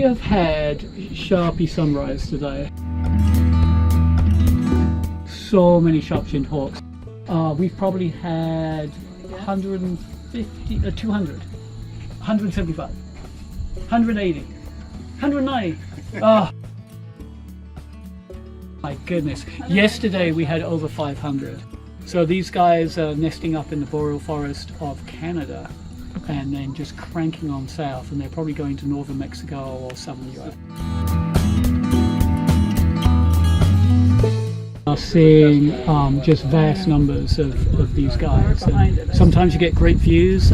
have had Sharpie sunrise today. So many sharp-shinned hawks. We've probably had 150, 200, 175, 180, 190. Oh my goodness. Yesterday we had over 500. So these guys are nesting up in the boreal forest of Canada and then just cranking on south, and they're probably going to northern Mexico or southern US. Are seeing just vast numbers of these guys. And sometimes you get great views.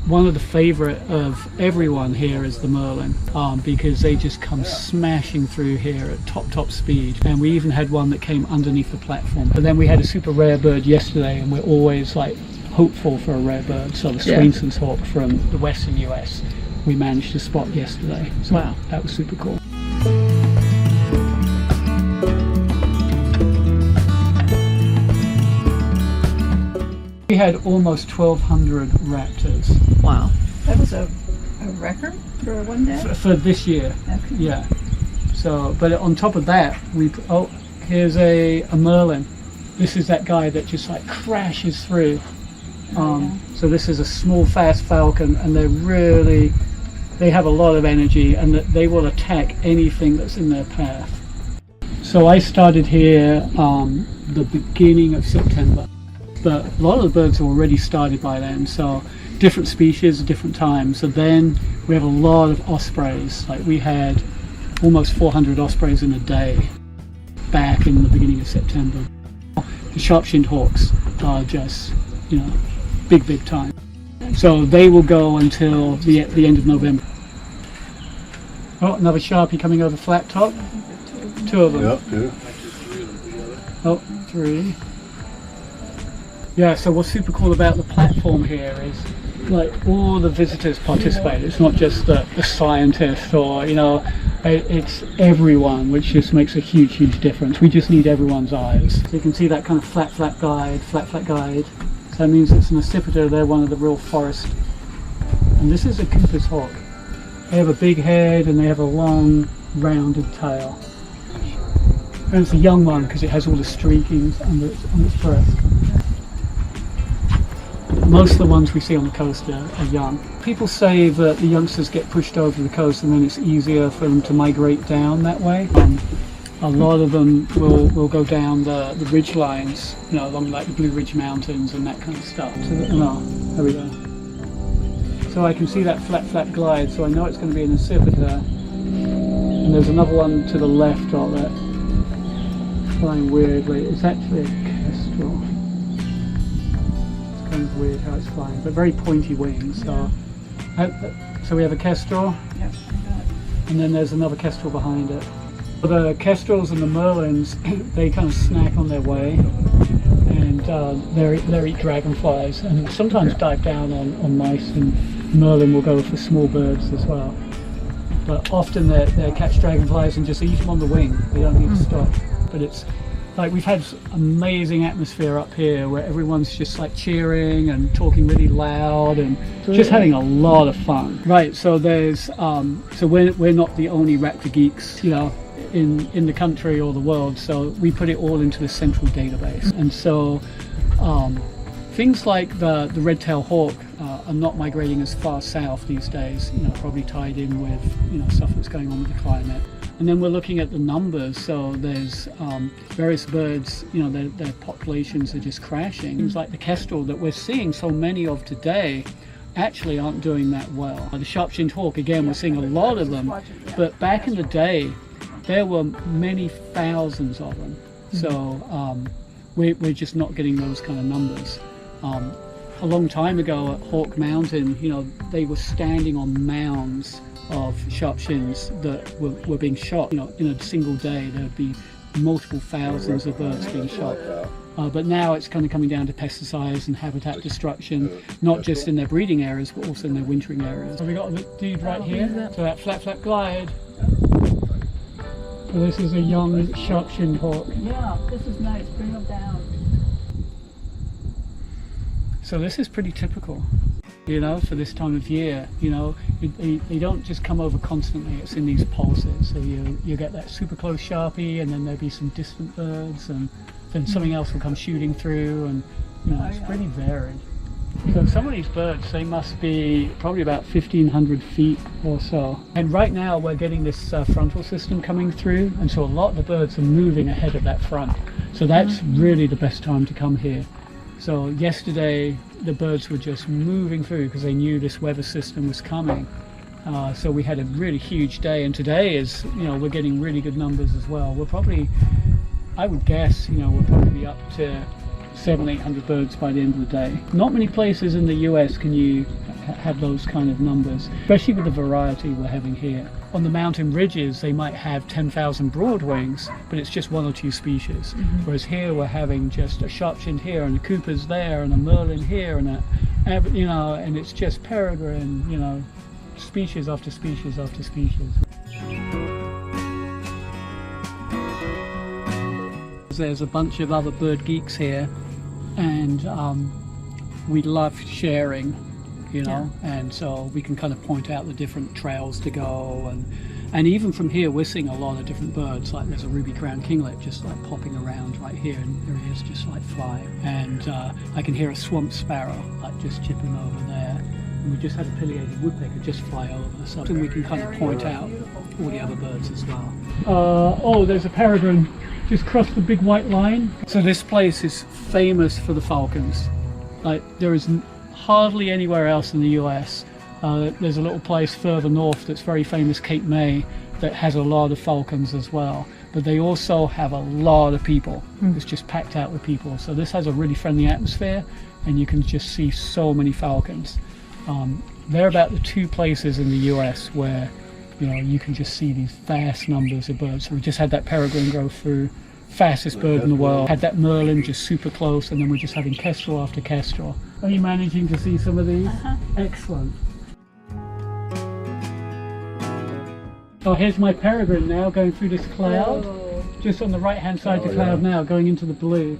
One of the favorite of everyone here is the merlin, because they just come smashing through here at top speed. And we even had one that came underneath the platform. But then we had a super rare bird yesterday, and we're always like hopeful for a rare bird. So the Swainson's hawk from the western US we managed to spot yesterday. So wow, that was super cool. We had almost 1,200 raptors. Wow. That was a record for one day? For this year, okay. Yeah. So, but on top of that, here's a merlin. This is that guy that just like crashes through. So this is a small, fast falcon, and they have a lot of energy, and they will attack anything that's in their path. So I started here the beginning of September. But a lot of the birds are already started by then, so different species, different times. So then we have a lot of ospreys. Like we had almost 400 ospreys in a day back in the beginning of September. The sharp-shinned hawks are just, big time. So they will go until the end of November. Oh, another Sharpie coming over flat top. Two of them. Yep, two. Oh, three. Yeah, so what's super cool about the platform here is like all the visitors participate. It's not just the scientists or, it's everyone, which just makes a huge difference. We just need everyone's eyes. So you can see that kind of flat guide. So that means it's an accipiter. They're one of the real forest. And this is a Cooper's hawk. They have a big head and they have a long rounded tail. And it's a young one because it has all the streakings on its breast. Most of the ones we see on the coast are young. People say that the youngsters get pushed over the coast and then it's easier for them to migrate down that way. A lot of them will go down the ridge lines, along like the Blue Ridge Mountains and that kind of stuff. So there we go. So I can see that flat glide, so I know it's going to be an accipiter. And there's another one to the left of it, flying weirdly. It's actually a kestrel. Kind of weird how it's flying, but very pointy wings. So we have a kestrel, yep, and then there's another kestrel behind it. The kestrels and the merlins, they kind of snack on their way, and they eat dragonflies, and sometimes dive down on mice. And merlin will go for small birds as well. But often they catch dragonflies and just eat them on the wing. They don't need to stop. But it's like we've had amazing atmosphere up here where everyone's just like cheering and talking really loud and just having a lot of fun. Right, so there's so we're not the only raptor geeks, in the country or the world, so we put it all into the central database. And so things like the red-tailed hawk are not migrating as far south these days, probably tied in with stuff that's going on with the climate. And then we're looking at the numbers, so there's various birds, their populations are just crashing. Things like the kestrel that we're seeing so many of today actually aren't doing that well. The sharp-shinned hawk, again, we're seeing a lot of them, but back in the day, there were many thousands of them. So we're just not getting those kind of numbers. A long time ago at Hawk Mountain, they were standing on mounds of sharp-shins that were being shot. In a single day there would be multiple thousands of birds being shot. But now it's kind of coming down to pesticides and habitat destruction, not just in their breeding areas but also in their wintering areas. So we got the dude right here, so that flat glide. So this is a young sharp-shinned hawk. Yeah, this is nice, bring them down. So this is pretty typical. you know, for this time of year. You know, they don't just come over constantly, it's in these pulses. So you get that super close Sharpie, and then there'll be some distant birds, and then something else will come shooting through, and you know, it's pretty varied. So some of these birds, they must be probably about 1,500 feet or so. And right now we're getting this frontal system coming through, and so a lot of the birds are moving ahead of that front. So that's really the best time to come here. So yesterday the birds were just moving through because they knew this weather system was coming. So we had a really huge day, and today is, you know, we're getting really good numbers as well. We're probably, I would guess, you know, we'll probably be up to 700-800 birds by the end of the day. Not many places in the US can you have those kind of numbers, especially with the variety we're having here. On the mountain ridges they might have 10,000 broadwings, but it's just 1 or 2 species. Whereas here we're having just a sharp-shinned here, and a Cooper's there, and a Merlin here, and a, you know, and it's just peregrine, you know, species after species after species. There's a bunch of other bird geeks here, and we love sharing, you know, and so we can kind of point out the different trails to go, and even from here we're seeing a lot of different birds. Like there's a ruby-crowned kinglet just like popping around right here, and there he is just like flying, and I can hear a swamp sparrow like just chipping over there, and we just had a pileated woodpecker just fly over, so we can kind of point out all the other birds as well. Oh, there's a peregrine just crossed the big white line. So this place is famous for the falcons. Like there is hardly anywhere else in the US. There's a little place further north that's very famous, Cape May, that has a lot of falcons as well. But they also have a lot of people. It's just packed out with people. So this has a really friendly atmosphere, and you can just see so many falcons. They're about the 2 places in the US where, you know, you can just see these vast numbers of birds. So we just had that peregrine go through, fastest bird in the world. Had that Merlin just super close, and then we're just having kestrel after kestrel. Are you managing to see some of these? Excellent. Oh, here's my peregrine now going through this cloud. Just on the right hand side of the cloud now, going into the blue.